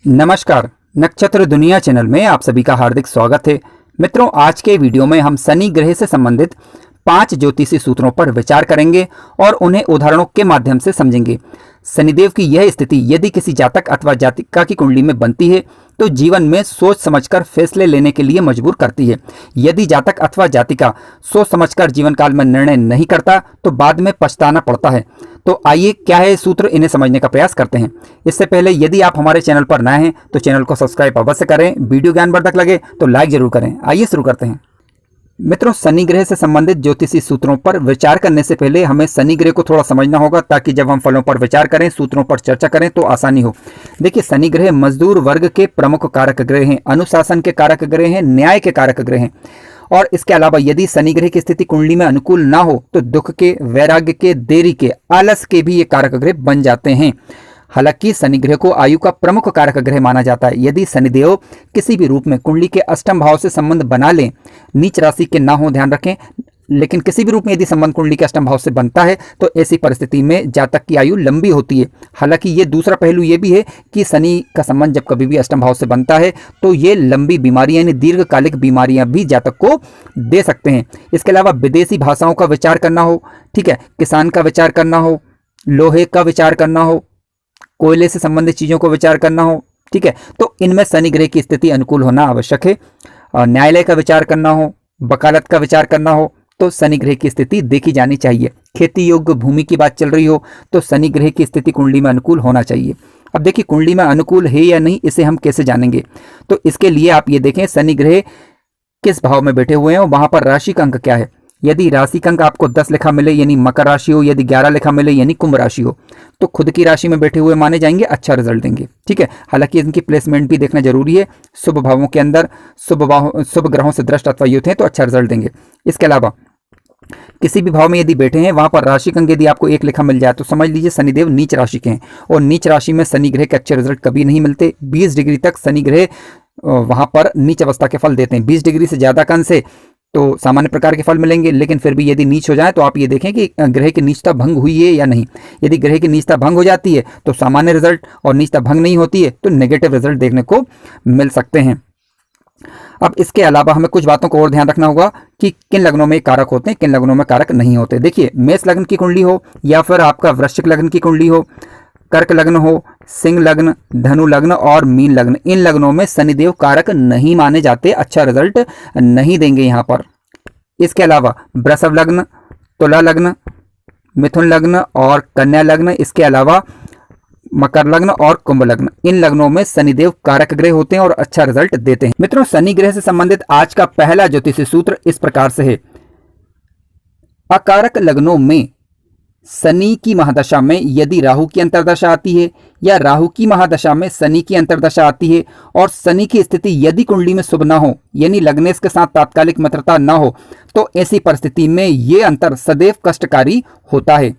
नमस्कार, नक्षत्र दुनिया चैनल में आप सभी का हार्दिक स्वागत है। मित्रों, आज के वीडियो में हम शनि ग्रह से संबंधित 5 ज्योतिषीय सूत्रों पर विचार करेंगे और उन्हें उदाहरणों के माध्यम से समझेंगे। शनिदेव की यह स्थिति यदि किसी जातक अथवा जातिका की कुंडली में बनती है तो जीवन में सोच समझकर फैसले लेने के लिए मजबूर करती है। यदि जातक अथवा जातिका सोच समझकर जीवन काल में निर्णय नहीं करता तो बाद में पछताना पड़ता है। तो आइए, क्या है सूत्र, इन्हें समझने का प्रयास करते हैं। इससे पहले यदि आप हमारे चैनल पर नए हैं तो चैनल को सब्सक्राइब अवश्य करें। वीडियो ज्ञानवर्धक लगे तो लाइक जरूर करें। आइए शुरू करते हैं। मित्रों, शनि ग्रह से संबंधित ज्योतिषीय सूत्रों पर विचार करने से पहले हमें शनि ग्रह को थोड़ा समझना होगा, ताकि जब हम फलों पर विचार करें, सूत्रों पर चर्चा करें तो आसानी हो। देखिए, शनि ग्रह मजदूर वर्ग के प्रमुख कारक ग्रह हैं, अनुशासन के कारक ग्रह हैं, न्याय के कारक ग्रह हैं। और इसके अलावा यदि शनि ग्रह की स्थिति कुंडली में अनुकूल ना हो तो दुख के, वैराग्य के, देरी के, आलस के भी ये कारक ग्रह बन जाते हैं। हालांकि शनि ग्रह को आयु का प्रमुख कारक ग्रह माना जाता है। यदि शनिदेव किसी भी रूप में कुंडली के अष्टम भाव से संबंध बना लें, नीच राशि के ना हो, ध्यान रखें, लेकिन किसी भी रूप में यदि संबंध कुंडली के अष्टम भाव से बनता है तो ऐसी परिस्थिति में जातक की आयु लंबी होती है। हालांकि ये दूसरा पहलू ये भी है कि शनि का संबंध जब कभी भी अष्टम भाव से बनता है तो ये लंबी बीमारियां यानी दीर्घकालिक बीमारियां भी जातक को दे सकते हैं। इसके अलावा विदेशी भाषाओं का विचार करना हो, ठीक है, किसान का विचार करना हो, लोहे का विचार करना हो, कोयले से संबंधित चीजों को विचार करना हो, ठीक है, तो इनमें शनि ग्रह की स्थिति अनुकूल होना आवश्यक है। न्यायालय का विचार करना हो, वकालत का विचार करना हो तो शनि ग्रह की स्थिति देखी जानी चाहिए। खेती योग्य भूमि की बात चल रही हो तो शनि ग्रह की स्थिति कुंडली में अनुकूल होना चाहिए। अब देखिए, कुंडली में अनुकूल है या नहीं, इसे हम कैसे जानेंगे? तो इसके लिए आप ये देखें शनि ग्रह किस भाव में बैठे हुए हैं और वहां पर राशि का अंक क्या है। यदि राशि का अंक आपको 10 लिखा मिले यानी मकर राशि हो, यदि 11 लिखा मिले यानी कुंभ राशि हो, तो खुद की राशि में बैठे हुए माने जाएंगे, अच्छा रिजल्ट देंगे, ठीक है। हालांकि इनकी प्लेसमेंट भी देखना जरूरी है। शुभ भावों के अंदर शुभ ग्रहों से दृष्ट अथवा युत हैं तो अच्छा रिजल्ट देंगे। इसके अलावा किसी भी भाव में यदि बैठे हैं, वहां पर राशि का अंक यदि आपको 1 लिखा मिल जाए तो समझ लीजिए शनिदेव नीच राशि के हैं, और नीच राशि में शनि ग्रह के अच्छे रिजल्ट कभी नहीं मिलते। 20 डिग्री तक शनि ग्रह वहां पर नीच अवस्था के फल देते हैं। 20 डिग्री से ज्यादा का अंश से तो सामान्य प्रकार के फल मिलेंगे, लेकिन फिर भी यदि नीच हो जाए तो आप ये देखें कि ग्रह की नीचता भंग हुई है या नहीं। यदि ग्रह की नीचता भंग हो जाती है तो सामान्य रिजल्ट, और नीचता भंग नहीं होती है तो नेगेटिव रिजल्ट देखने को मिल सकते हैं। अब इसके अलावा हमें कुछ बातों को और ध्यान रखना होगा कि किन लग्नों में कारक होते हैं, किन लग्नों में कारक नहीं होते। देखिए, मेष लग्न की कुंडली हो या फिर आपका वृश्चिक लग्न की कुंडली हो, कर्क लग्न हो, सिंह लग्न, धनु लग्न और मीन लग्न, इन लग्नों में शनिदेव कारक नहीं माने जाते, अच्छा रिजल्ट नहीं देंगे यहाँ पर। इसके अलावा वृषभ लग्न, तुला लग्न, मिथुन लग्न और कन्या लग्न, इसके अलावा मकर लग्न और कुंभ लग्न, इन लग्नों में शनिदेव कारक ग्रह होते हैं और अच्छा रिजल्ट देते हैं। मित्रों, शनि ग्रह से संबंधित आज का पहला ज्योतिषीय सूत्र इस प्रकार से है। अकारक लग्नों में शनि की महादशा में यदि राहु की अंतर्दशा आती है या राहु की महादशा में शनि की अंतर्दशा आती है और शनि की स्थिति यदि कुंडली में शुभ ना हो यानी लग्नेश के साथ तात्कालिक मित्रता ना हो तो ऐसी परिस्थिति में ये अंतर सदैव कष्टकारी होता है।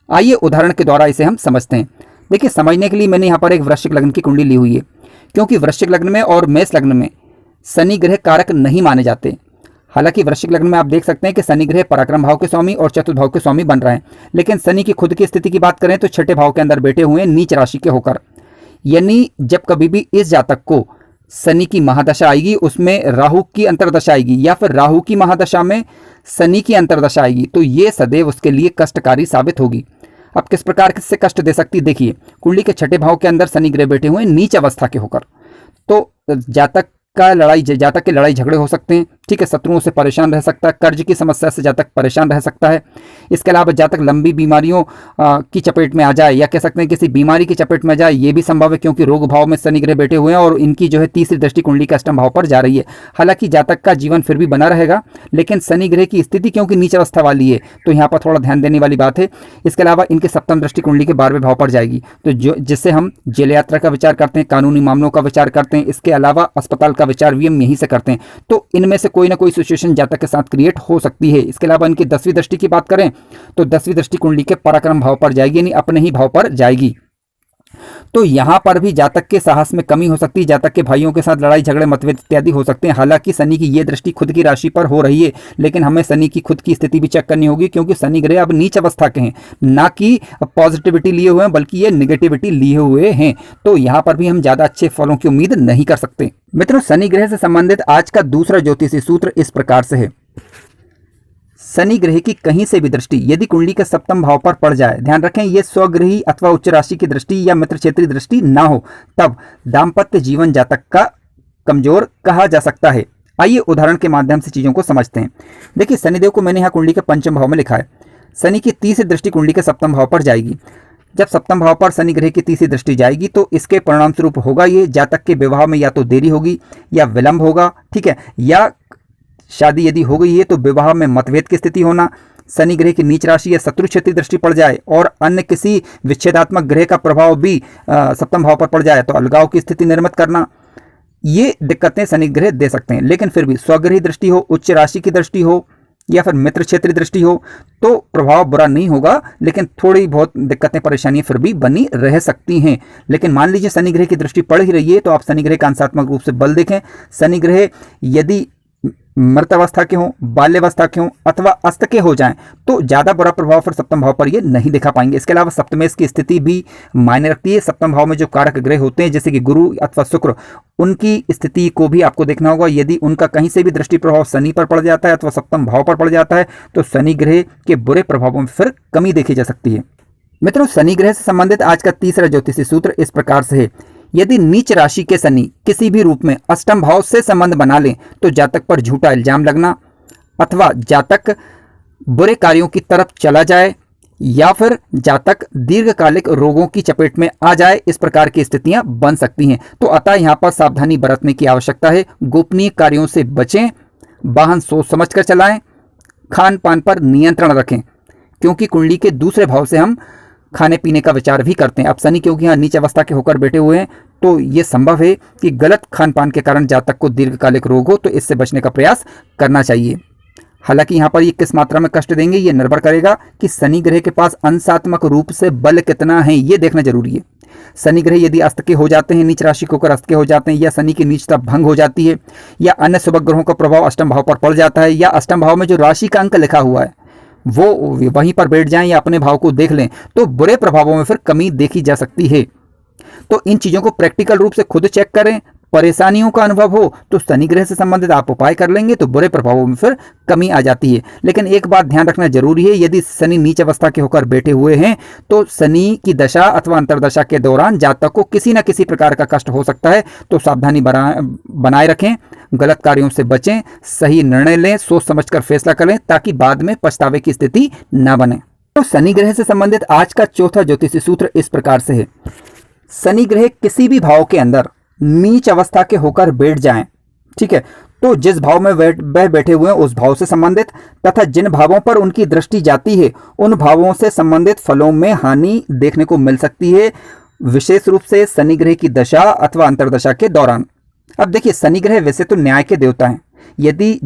आइए उदाहरण के द्वारा इसे हम समझते हैं। देखिए, समझने के लिए मैंने यहाँ पर एक वृश्चिक लग्न की कुंडली ली हुई है, क्योंकि वृश्चिक लग्न में और मेष लग्न में शनि ग्रह कारक नहीं माने जाते। हालांकि वृश्चिक लग्न में आप देख सकते हैं कि शनि ग्रह पराक्रम भाव के स्वामी और चतुर्थ भाव के स्वामी बन रहे हैं, लेकिन शनि की खुद की स्थिति की बात करें तो छठे भाव के अंदर बैठे हुए हैं नीच राशि के होकर। यानी जब कभी भी इस जातक को शनि की महादशा आएगी, उसमें राहु की अंतर्दशा आएगी या फिर राहु की महादशा में शनि की अंतर्दशा आएगी, तो ये सदैव उसके लिए कष्टकारी साबित होगी। अब किस प्रकार से कष्ट दे सकती, देखिए, कुंडली के छठे भाव के अंदर शनि ग्रह बैठे हुए नीच अवस्था के होकर, तो जातक के लड़ाई झगड़े हो सकते हैं, ठीक है, शत्रुओं से परेशान रह सकता है, कर्ज की समस्या से जातक परेशान रह सकता है। इसके अलावा जातक लंबी बीमारियों की चपेट में आ जाए या कह सकते हैं किसी बीमारी की चपेट में आ जाए, ये भी संभव है, क्योंकि रोग भाव में शनि ग्रह बैठे हुए हैं और इनकी जो है तीसरी दृष्टि कुंडली के अष्टम भाव पर जा रही है। हालांकि जातक का जीवन फिर भी बना रहेगा, लेकिन शनि ग्रह की स्थिति क्योंकि नीच अवस्था वाली है तो यहाँ पर थोड़ा ध्यान देने वाली बात है। इसके अलावा इनके सप्तम दृष्टि कुंडली के 12वें भाव पर जाएगी, तो जिससे हम जेल यात्रा का विचार करते हैं, कानूनी मामलों का विचार करते हैं, इसके अलावा अस्पताल का विचार भी हम यहीं से करते हैं। तो इनमें से कोई ना कोई सिचुएशन जातक के साथ क्रिएट हो सकती है। इसके अलावा इनकी 10वीं दृष्टि की बात करें तो 10वीं दृष्टि कुंडली के पराक्रम भाव पर जाएगी, यानी अपने ही भाव पर जाएगी। तो यहाँ पर भी जातक के साहस में कमी हो सकती है, जातक के भाइयों के साथ लड़ाई झगड़े मतभेद इत्यादि हो सकते हैं। हालांकि शनि की ये दृष्टि खुद की राशि पर हो रही है, लेकिन हमें शनि की खुद की स्थिति भी चेक करनी होगी, क्योंकि शनि ग्रह अब नीच अवस्था के हैं, ना कि पॉजिटिविटी लिए हुए हैं, बल्कि ये निगेटिविटी लिए हुए हैं। तो यहाँ पर भी हम ज्यादा अच्छे फलों की उम्मीद नहीं कर सकते। मित्रों, शनि ग्रह से संबंधित आज का दूसरा ज्योतिषी सूत्र इस प्रकार से है। शनि ग्रह की कहीं से भी दृष्टि यदि कुंडली के सप्तम भाव पर पड़ जाए, ध्यान रखें ये स्वग्रही अथवा उच्च राशि की दृष्टि या मित्र क्षेत्रीय दृष्टि ना हो, तब दाम्पत्य जीवन जातक का कमजोर कहा जा सकता है। आइए उदाहरण के माध्यम से चीजों को समझते हैं। देखिए, शनिदेव को मैंने यहाँ कुंडली के पंचम भाव में लिखा है। शनि की तीसरी दृष्टि कुंडली के सप्तम भाव पर जाएगी। जब सप्तम भाव पर शनि ग्रह की तीसरी दृष्टि जाएगी तो इसके परिणाम स्वरूप होगा ये जातक के विवाह में या तो देरी होगी या विलंब होगा, ठीक है, या शादी यदि हो गई है तो विवाह में मतभेद की स्थिति होना, शनि ग्रह की नीच राशि या शत्रु क्षेत्रीय दृष्टि पड़ जाए और अन्य किसी विच्छेदात्मक ग्रह का प्रभाव भी सप्तम भाव पर पड़ जाए तो अलगाव की स्थिति निर्मित करना, ये दिक्कतें शनि ग्रह दे सकते हैं। लेकिन फिर भी स्वग्रही दृष्टि हो, उच्च राशि की दृष्टि हो या फिर मित्र क्षेत्रीय दृष्टि हो तो प्रभाव बुरा नहीं होगा, लेकिन थोड़ी बहुत दिक्कतें परेशानियां फिर भी बनी रह सकती हैं। लेकिन मान लीजिए शनि ग्रह की दृष्टि पड़ ही रही है तो आप शनि ग्रह का अंशात्मक रूप से बल देखें। शनि ग्रह यदि मृत अवस्था के हों, बाल्यावस्था के हों अथवा अस्त के हो जाएं तो ज्यादा बुरा प्रभाव फिर सप्तम भाव पर ये नहीं दिखा पाएंगे। इसके अलावा सप्तमेश की स्थिति भी मायने रखती है। सप्तम भाव में जो कारक ग्रह होते हैं जैसे कि गुरु अथवा शुक्र, उनकी स्थिति को भी आपको देखना होगा। यदि उनका कहीं से भी दृष्टि प्रभाव शनि पर पड़ जाता है अथवा सप्तम भाव पर पड़ जाता है तो शनि ग्रह के बुरे प्रभावों में फिर कमी देखी जा सकती है। मित्रों, शनि ग्रह से संबंधित आज का तीसरा ज्योतिषी सूत्र इस प्रकार से है। यदि नीच राशि के शनि किसी भी रूप में अष्टम भाव से संबंध बना लें तो जातक पर झूठा इल्जाम लगना अथवा जातक बुरे कार्यों की तरफ चला जाए या फिर जातक दीर्घकालिक रोगों की चपेट में आ जाए, इस प्रकार की स्थितियां बन सकती हैं। तो अतः यहां पर सावधानी बरतने की आवश्यकता है। गोपनीय कार्यों से बचें, वाहन सोच समझकर चलाएं, खान पान पर नियंत्रण रखें, क्योंकि कुंडली के दूसरे भाव से हम खाने पीने का विचार भी करते हैं। अब शनि क्योंकि यहाँ नीच अवस्था के होकर बैठे हुए हैं तो ये संभव है कि गलत खान पान के कारण जातक को दीर्घकालिक रोग हो, तो इससे बचने का प्रयास करना चाहिए। हालांकि यहाँ पर ये किस मात्रा में कष्ट देंगे ये निर्भर करेगा कि शनि ग्रह के पास अंशात्मक रूप से बल कितना है, ये देखना जरूरी है। शनि ग्रह यदि अस्त के हो जाते हैं, नीच राशि को होकर अस्त के हो जाते हैं, या शनि की नीचता भंग हो जाती है, या अन्य शुभ ग्रहों का प्रभाव अष्टम भाव पर पड़ जाता है, या अष्टम भाव में जो राशि का अंक लिखा हुआ है वो वहीं पर बैठ जाएं या अपने भाव को देख लें, तो बुरे प्रभावों में फिर कमी देखी जा सकती है। तो इन चीजों को प्रैक्टिकल रूप से खुद चेक करें। परेशानियों का अनुभव हो तो शनि ग्रह से संबंधित आप उपाय कर लेंगे तो बुरे प्रभावों में फिर कमी आ जाती है। लेकिन एक बात ध्यान रखना जरूरी है, यदि शनि नीच अवस्था के होकर बैठे हुए हैं तो शनि की दशा अथवा अंतरदशा के दौरान जातक को किसी न किसी प्रकार का कष्ट हो सकता है। तो सावधानी बनाए रखें, गलत कार्यों से बचें, सही निर्णय लें, सोच समझकर फैसला करें ताकि बाद में पछतावे की स्थिति न बने। तो शनि ग्रह से संबंधित आज का चौथा ज्योतिषी सूत्र इस प्रकार से है। शनि ग्रह किसी भी भाव के अंदर नीच अवस्था के होकर बैठ जाएं, ठीक है, तो जिस भाव में वह बैठे हुए हैं उस भाव से संबंधित तथा जिन भावों पर उनकी दृष्टि जाती है उन भावों से संबंधित फलों में हानि देखने को मिल सकती है, विशेष रूप से शनि ग्रह की दशा अथवा अंतरदशा के दौरान। अब देखिए, शनि ग्रह वैसे तो न्याय के देवता हैं। यदि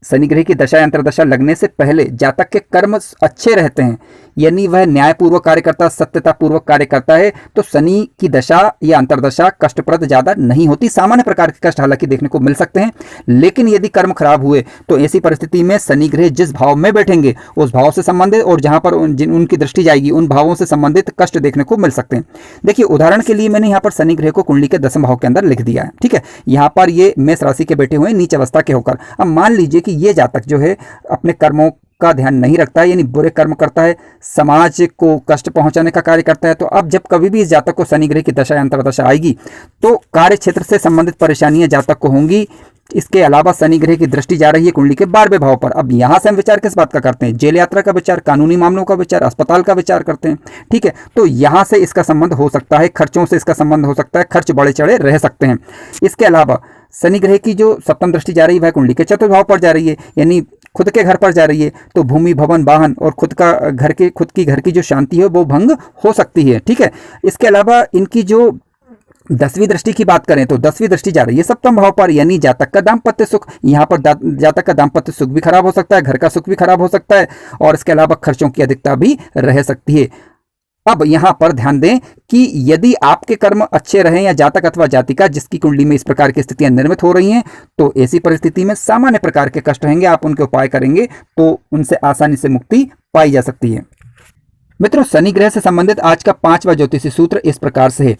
शनि ग्रह की दशा अंतरदशा लगने से पहले जातक के कर्म अच्छे रहते हैं, यानी वह न्यायपूर्वक कार्य करता, सत्यता पूर्वक कार्य करता है, तो शनि की दशा या अंतरदशा कष्टप्रद ज्यादा नहीं होती। सामान्य प्रकार के कष्ट हालांकि देखने को मिल सकते हैं, लेकिन यदि कर्म खराब हुए तो ऐसी परिस्थिति में शनि ग्रह जिस भाव में बैठेंगे उस भाव से संबंधित और जहां पर उनकी दृष्टि जाएगी उन भावों से संबंधित कष्ट देखने को मिल सकते हैं। देखिए, उदाहरण के लिए मैंने यहाँ पर शनि ग्रह को कुंडली के 10वें भाव के अंदर लिख दिया है, ठीक है। यहाँ पर ये मेष राशि के बैठे हुए नीच अवस्था के होकर। अब मान लीजिए कि ये जातक जो है अपने कर्मों का ध्यान नहीं रखता है, यानी बुरे कर्म करता है, समाज को कष्ट पहुंचाने का कार्य करता है, तो अब जब कभी भी इस जातक को शनि ग्रह की दशा या अंतरदशा आएगी तो कार्य क्षेत्र से संबंधित परेशानियां जातक को होंगी। इसके अलावा शनि ग्रह की दृष्टि जा रही है कुंडली के 12वें भाव पर। अब यहां से हम विचार किस बात का करते हैं? जेल यात्रा का विचार, कानूनी मामलों का विचार, अस्पताल का विचार करते हैं, ठीक है। तो यहां से इसका संबंध हो सकता है, खर्चों से इसका संबंध हो सकता है, खर्च बड़े चढ़े रह सकते हैं। इसके अलावा शनि ग्रह की जो सप्तम दृष्टि जा रही है वह कुंडली के 4वें भाव पर जा रही है, यानी खुद के घर पर जा रही है, तो भूमि, भवन, वाहन और खुद की घर की जो शांति है वो भंग हो सकती है, ठीक है। इसके अलावा इनकी जो 10वीं दृष्टि की बात करें तो 10वीं दृष्टि जा रही है सप्तम भाव पर, यानी जातक का दाम्पत्य सुख। यहाँ पर जातक का दाम्पत्य सुख भी खराब हो सकता है, घर का सुख भी खराब हो सकता है और इसके अलावा खर्चों की अधिकता भी रह सकती है। अब यहां पर ध्यान दें कि यदि आपके कर्म अच्छे रहे या जातक अथवा जातिका जिसकी कुंडली में इस प्रकार की स्थितियां निर्मित हो रही हैं, तो ऐसी परिस्थिति में सामान्य प्रकार के कष्ट रहेंगे। आप उनके उपाय करेंगे तो उनसे आसानी से मुक्ति पाई जा सकती है। मित्रों, शनि ग्रह से संबंधित आज का 5वां ज्योतिषी सूत्र इस प्रकार से है।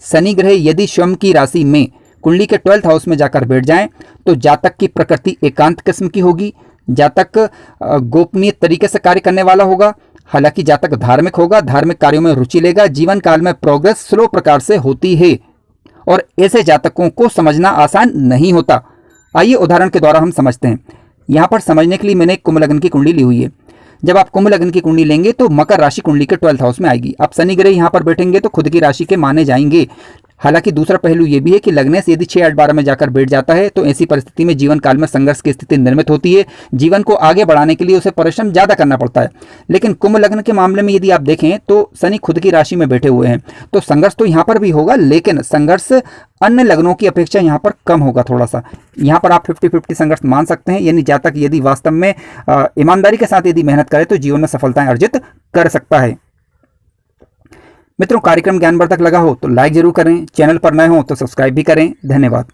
शनि ग्रह यदि स्वयं की राशि में कुंडली के 12th हाउस में जाकर बैठ जाएं तो जातक की प्रकृति एकांत किस्म की होगी। जातक गोपनीय तरीके से कार्य करने वाला होगा। हालांकि जातक धार्मिक होगा, धार्मिक कार्यों में रुचि लेगा। जीवन काल में प्रोग्रेस स्लो प्रकार से होती है और ऐसे जातकों को समझना आसान नहीं होता। आइए उदाहरण के द्वारा हम समझते हैं। यहाँ पर समझने के लिए मैंने कुंभ लग्न की कुंडली ली हुई है। जब आप कुंभ लग्न की कुंडली लेंगे तो मकर राशि कुंडली के 12th हाउस में आएगी। आप शनि ग्रह यहाँ पर बैठेंगे तो खुद की राशि के माने जाएंगे। हालांकि दूसरा पहलू यह भी है कि लग्नेश यदि 6, 8, 12 में जाकर बैठ जाता है तो ऐसी परिस्थिति में जीवन काल में संघर्ष की स्थिति निर्मित होती है। जीवन को आगे बढ़ाने के लिए उसे परिश्रम ज्यादा करना पड़ता है। लेकिन कुंभ लग्न के मामले में यदि आप देखें तो शनि खुद की राशि में बैठे हुए हैं, तो संघर्ष तो यहाँ पर भी होगा, लेकिन संघर्ष अन्य लग्नों की अपेक्षा यहाँ पर कम होगा थोड़ा सा। यहाँ पर आप 50-50 संघर्ष मान सकते हैं। यानी जातक यदि वास्तव में ईमानदारी के साथ यदि मेहनत करे तो जीवन में सफलताएं अर्जित कर सकता है। मित्रों, कार्यक्रम ज्ञानवर्धक लगा हो तो लाइक जरूर करें, चैनल पर नए हो तो सब्सक्राइब भी करें। धन्यवाद।